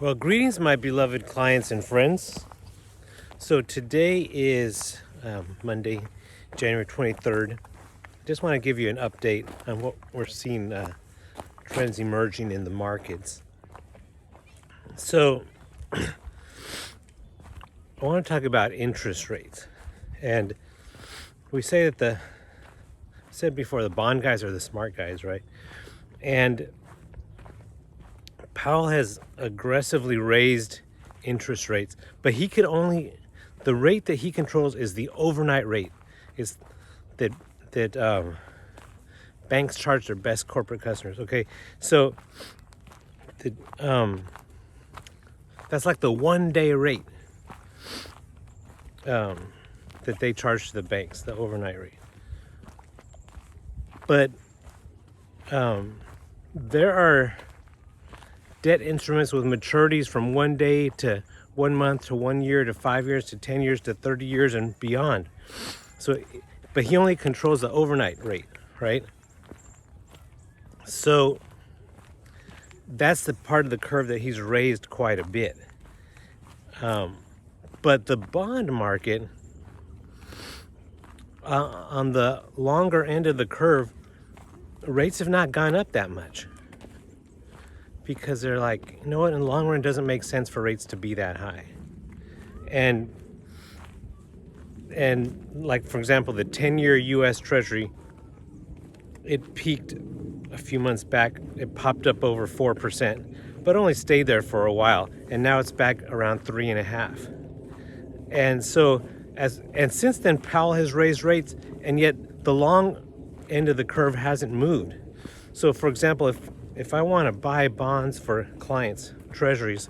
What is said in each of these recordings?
Well, greetings, my beloved clients and friends. So today is Monday, January 23rd. Just want to give you an update on what we're seeing trends emerging in the markets. So I want to talk about interest rates. And we say that said before, the bond guys are the smart guys, right? And Powell has aggressively raised interest rates, but the rate that he controls is the overnight rate. Is that banks charge their best corporate customers. Okay, so the, that's like the 1 day rate that they charge to the banks, the overnight rate. But there are debt instruments with maturities from 1 day to 1 month to 1 year to 5 years to 10 years to 30 years and beyond. So, but he only controls the overnight rate, right? So that's the part of the curve that he's raised quite a bit. But the bond market, on the longer end of the curve, rates have not gone up that much. Because they're like, you know what, in the long run, it doesn't make sense for rates to be that high. And like, for example, the 10-year U.S. Treasury, it peaked a few months back. It popped up over 4%, but only stayed there for a while. And now it's back around 3.5%. And so, since then, Powell has raised rates, and yet the long end of the curve hasn't moved. So, for example, if I want to buy bonds for clients, treasuries,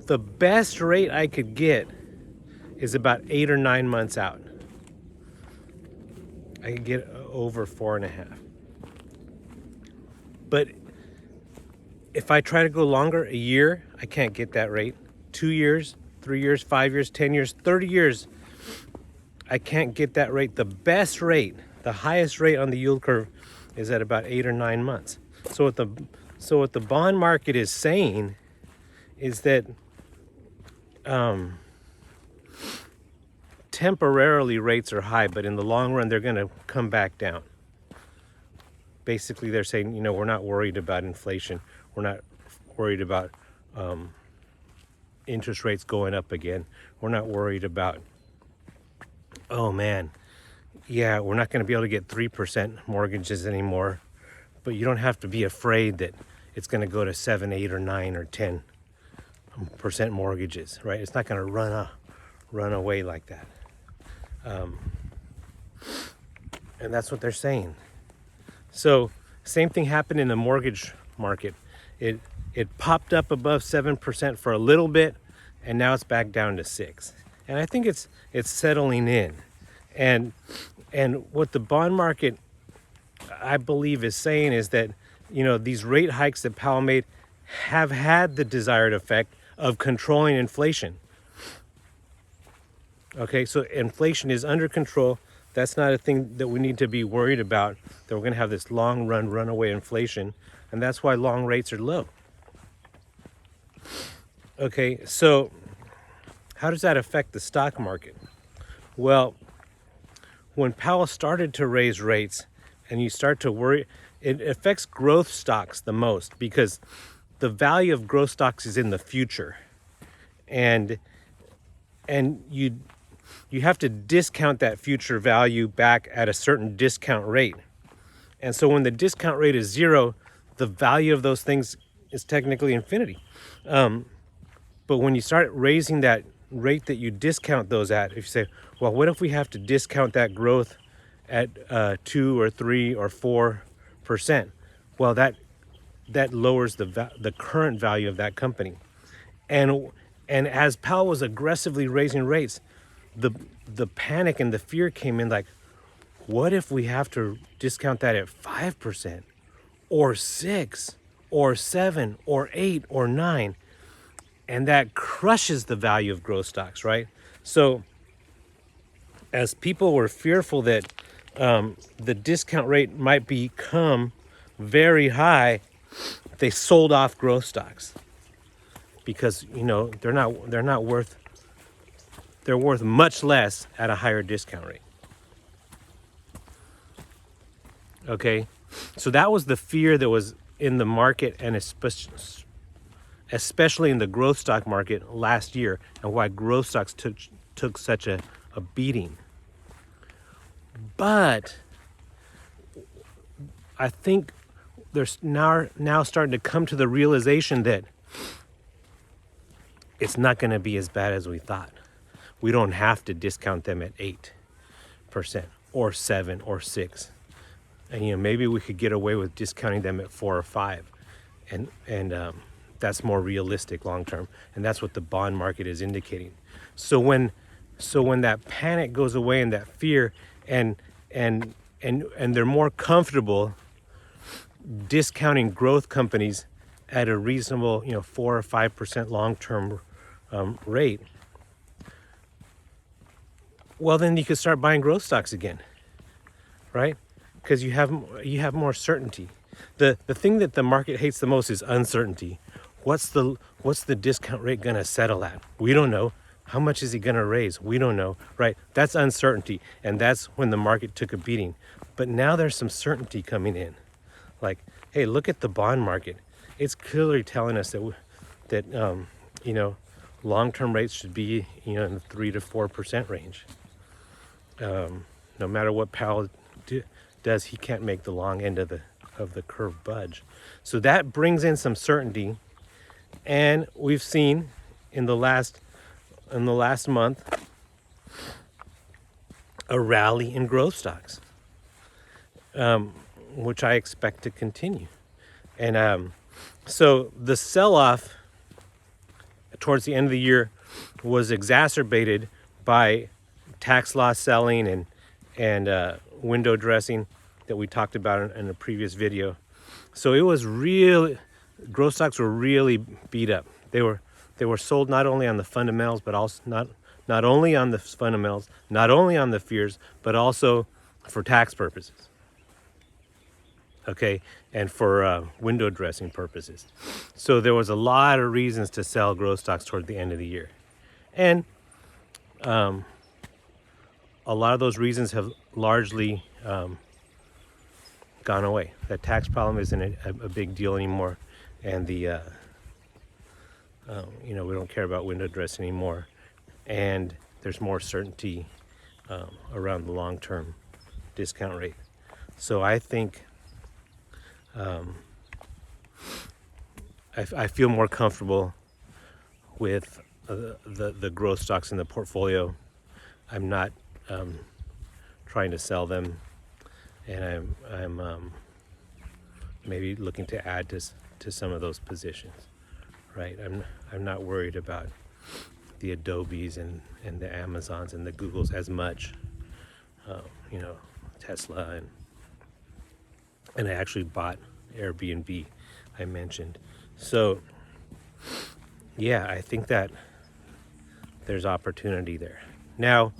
the best rate I could get is about 8 or 9 months out. I could get over 4.5. But if I try to go longer, a year, I can't get that rate. 2 years, 3 years, 5 years, 10 years, 30 years, I can't get that rate. The best rate, the highest rate on the yield curve is at about 8 or 9 months. So what the bond market is saying is that temporarily rates are high, but in the long run they're going to come back down. Basically, they're saying, we're not worried about inflation. We're not worried about interest rates going up again. We're not worried about, oh man, yeah, we're not going to be able to get 3% mortgages anymore. But you don't have to be afraid that it's going to go to 7, 8, or 9 or 10% mortgages, right? It's not going to run away like that. And that's what they're saying. So same thing happened in the mortgage market. It popped up above 7% for a little bit, and now it's back down to 6. And I think it's settling in. And what the bond market, I believe, is saying is that, these rate hikes that Powell made have had the desired effect of controlling inflation. Okay, so inflation is under control. That's not a thing that we need to be worried about, that we're going to have this long run runaway inflation, and that's why long rates are low. Okay, so how does that affect the stock market? Well, when Powell started to raise rates, and you start to worry, it affects growth stocks the most, because the value of growth stocks is in the future. And you have to discount that future value back at a certain discount rate. And so when the discount rate is 0, the value of those things is technically infinity. But when you start raising that rate that you discount those at, if you say, well, what if we have to discount that growth at 2 or 3 or 4%? Well, that lowers the current value of that company. And as Powell was aggressively raising rates, the panic and the fear came in, like, what if we have to discount that at 5% or 6 or 7 or 8 or 9? And that crushes the value of growth stocks, right? So as people were fearful that the discount rate might become very high, they sold off growth stocks. because they're worth much less at a higher discount rate. Okay, so that was the fear that was in the market, and especially in the growth stock market last year, and why growth stocks took such a beating. But I think there's now starting to come to the realization that it's not going to be as bad as we thought. We don't have to discount them at 8% or 7 or 6. And maybe we could get away with discounting them at 4 or 5. And that's more realistic long term. And that's what the bond market is indicating. So when that panic goes away and that fear, and they're more comfortable discounting growth companies at a reasonable 4 or 5% long-term rate, well, then you could start buying growth stocks again, right? Because you have more certainty. The thing that the market hates the most is uncertainty. What's the discount rate going to settle at? We don't know. How much is he going to raise? We don't know, right? That's uncertainty, and that's when the market took a beating. But now there's some certainty coming in. Like, hey, look at the bond market. It's clearly telling us that long-term rates should be in the 3 to 4% range. No matter what Powell does, he can't make the long end of the curve budge. So that brings in some certainty, and we've seen in the last month a rally in growth stocks, which I expect to continue. And so the sell-off towards the end of the year was exacerbated by tax loss selling and window dressing that we talked about in a previous video. So it was really, growth stocks were really beat up. They were sold not only on the fundamentals, but also not only on the fundamentals, not only on the fears, but also for tax purposes. Okay, and for window dressing purposes. So there was a lot of reasons to sell growth stocks toward the end of the year. And a lot of those reasons have largely gone away. The tax problem isn't a big deal anymore, and the we don't care about window dressing anymore, and there's more certainty around the long-term discount rate. So I think I feel more comfortable with the growth stocks in the portfolio. I'm not trying to sell them, and I'm maybe looking to add to some of those positions. Right? I'm not worried about the Adobes and the Amazons and the Googles as much. Tesla and I actually bought Airbnb, I mentioned. So yeah, I think that there's opportunity there. Now,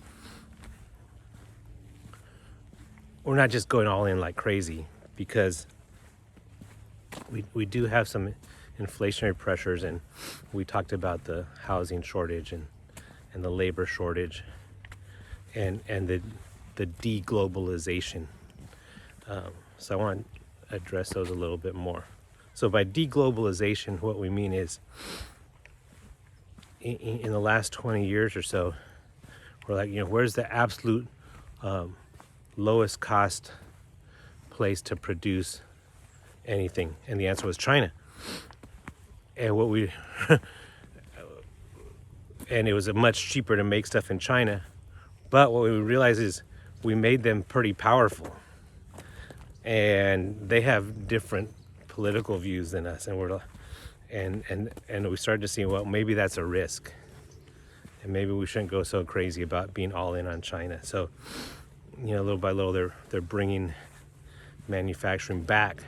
we're not just going all in like crazy, because we do have some inflationary pressures, and we talked about the housing shortage and the labor shortage and the deglobalization. So I want to address those a little bit more. So by deglobalization, what we mean is in the last 20 years or so, we're like, where's the absolute lowest cost place to produce anything? And the answer was China. And and it was much cheaper to make stuff in China. But what we realized is we made them pretty powerful, and they have different political views than us, and we started to see, well, maybe that's a risk, and maybe we shouldn't go so crazy about being all in on China. So little by little they're bringing manufacturing back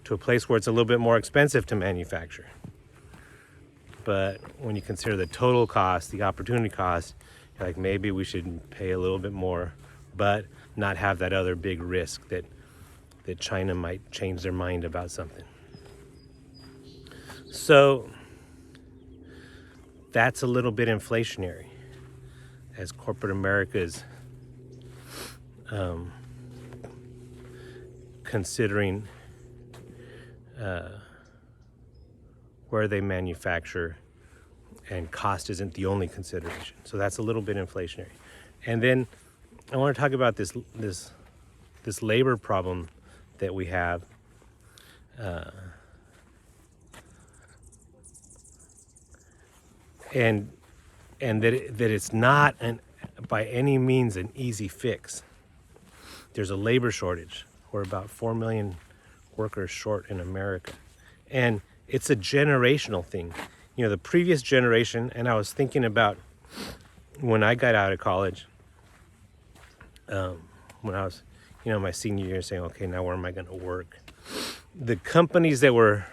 to a place where it's a little bit more expensive to manufacture. But when you consider the total cost, the opportunity cost, you're like, maybe we should pay a little bit more, but not have that other big risk that China might change their mind about something. So that's a little bit inflationary as corporate America is considering where they manufacture, and cost isn't the only consideration. So that's a little bit inflationary. And then I want to talk about this labor problem that we have. And that it's not by any means an easy fix. There's a labor shortage. We're about 4 million workers short in America. And it's a generational thing. You know, the previous generation, and I was thinking about when I got out of college, when I was, my senior year, saying, okay, now where am I going to work? The companies that were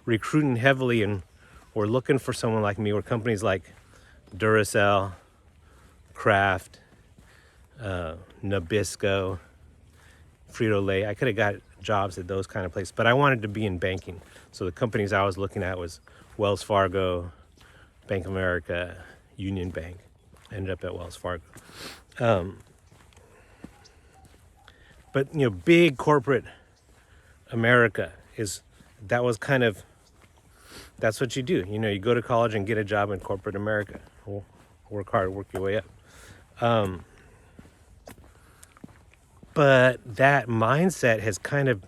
recruiting heavily and were looking for someone like me were companies like Duracell, Kraft, Nabisco, Frito-Lay. I could have got jobs at those kind of places, but I wanted to be in banking. So the companies I was looking at was Wells Fargo, Bank of America, Union Bank. I ended up at Wells Fargo. But big corporate America that's what you do. You go to college and get a job in corporate America. Work hard, work your way up. But that mindset has kind of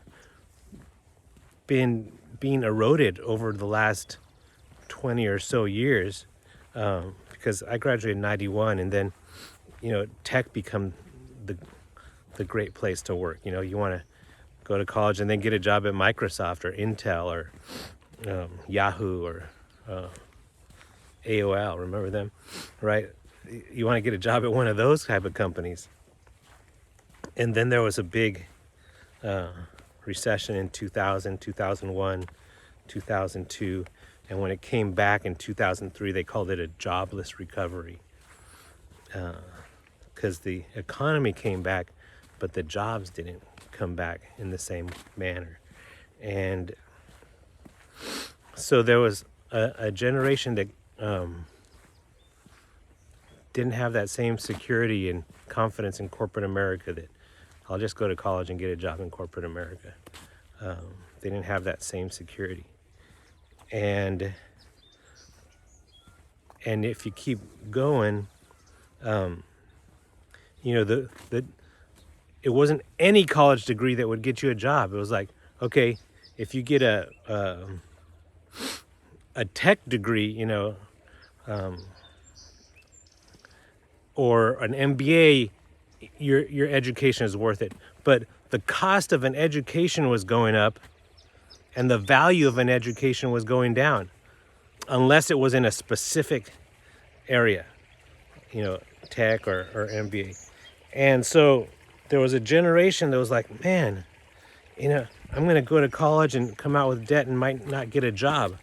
been being eroded over the last 20 or so years, because I graduated in 91, and then tech become the great place to work. You want to go to college and then get a job at Microsoft or Intel or Yahoo or AOL. Remember them, right? You want to get a job at one of those type of companies. And then there was a big recession in 2000, 2001, 2002. And when it came back in 2003, they called it a jobless recovery, because the economy came back, but the jobs didn't come back in the same manner. And so there was a generation that didn't have that same security and confidence in corporate America, that I'll just go to college and get a job in corporate America. They didn't have that same security. And if you keep going, it wasn't any college degree that would get you a job. It was like, okay, if you get a tech degree, or an MBA, your education is worth it. But the cost of an education was going up, and the value of an education was going down, unless it was in a specific area, tech or MBA. And so there was a generation that was like, man, I'm going to go to college and come out with debt and might not get a job,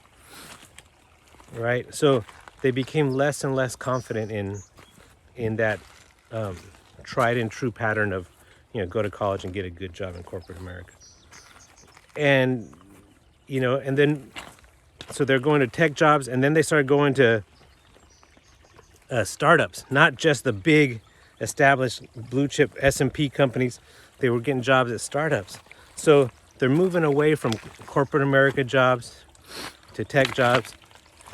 right? So they became less and less confident in that tried and true pattern of, go to college and get a good job in corporate America. And, and then, so they're going to tech jobs, and then they started going to startups, not just the big established blue chip S&P companies. They were getting jobs at startups. So they're moving away from corporate America jobs to tech jobs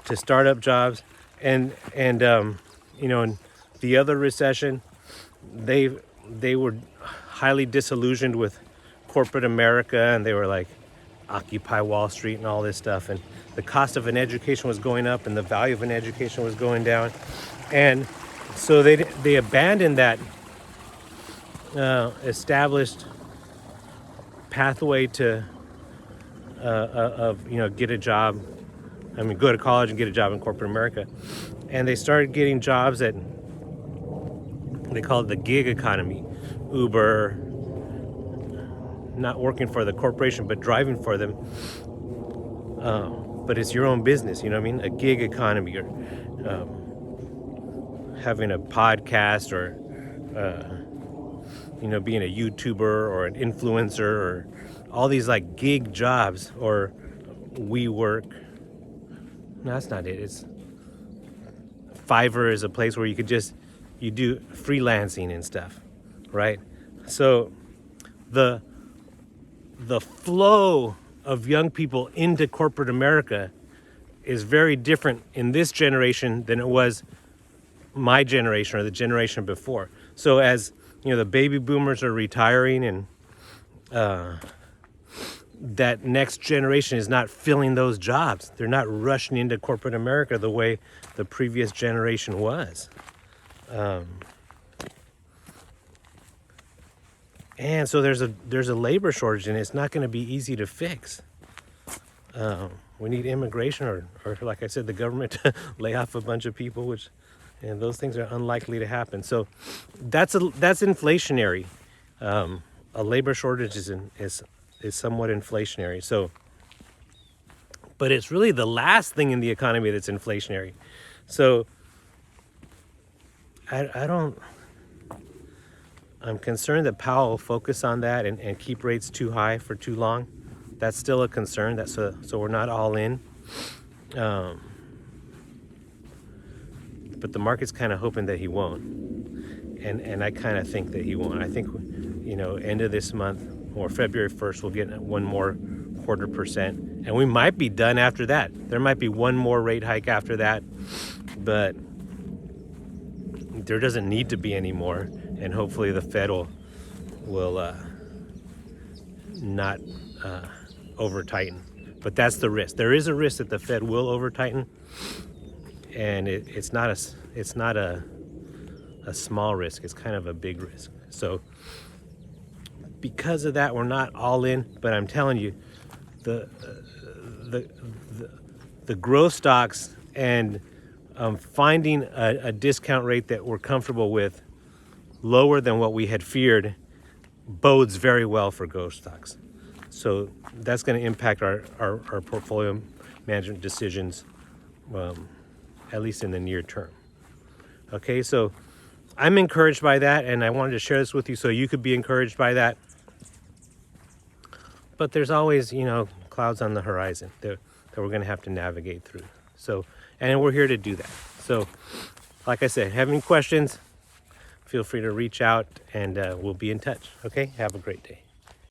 to startup jobs. And in the other recession, they were highly disillusioned with corporate America, and they were like, Occupy Wall Street and all this stuff. And the cost of an education was going up, and the value of an education was going down. And so they abandoned that established pathway to get a job. Go to college and get a job in corporate America. And they started getting jobs that they call it the gig economy. Uber, not working for the corporation, but driving for them. But it's your own business, a gig economy, or having a podcast, or being a YouTuber or an influencer, or all these like gig jobs, or WeWork. No, that's not it. It's Fiverr is a place where you do freelancing and stuff, right? So the flow of young people into corporate America is very different in this generation than it was my generation or the generation before. So as the baby boomers are retiring, and that next generation is not filling those jobs. They're not rushing into corporate America the way the previous generation was. And so there's a labor shortage, and it's not going to be easy to fix. We need immigration, or like I said, the government to lay off a bunch of people, and those things are unlikely to happen. So that's inflationary. A labor shortage is somewhat inflationary. So, but it's really the last thing in the economy that's inflationary. So I'm concerned that Powell will focus on that and keep rates too high for too long. That's still a concern. So we're not all in. But the market's kind of hoping that he won't. And I kind of think that he won't. I think, end of this month or February 1st, we'll get 1 more 0.25%. And we might be done after that. There might be 1 more rate hike after that. But there doesn't need to be any more. And hopefully the Fed will not over tighten. But that's the risk. There is a risk that the Fed will over tighten, and it's not a small risk. It's kind of a big risk. So because of that, we're not all in. But I'm telling you, the growth stocks and finding a discount rate that we're comfortable with, lower than what we had feared, bodes very well for growth stocks. So that's going to impact our portfolio management decisions, at least in the near term. Okay, so I'm encouraged by that, and I wanted to share this with you so you could be encouraged by that. But there's always, clouds on the horizon that we're going to have to navigate through. So, and we're here to do that. So, like I said, have any questions, feel free to reach out, and we'll be in touch. Okay, have a great day.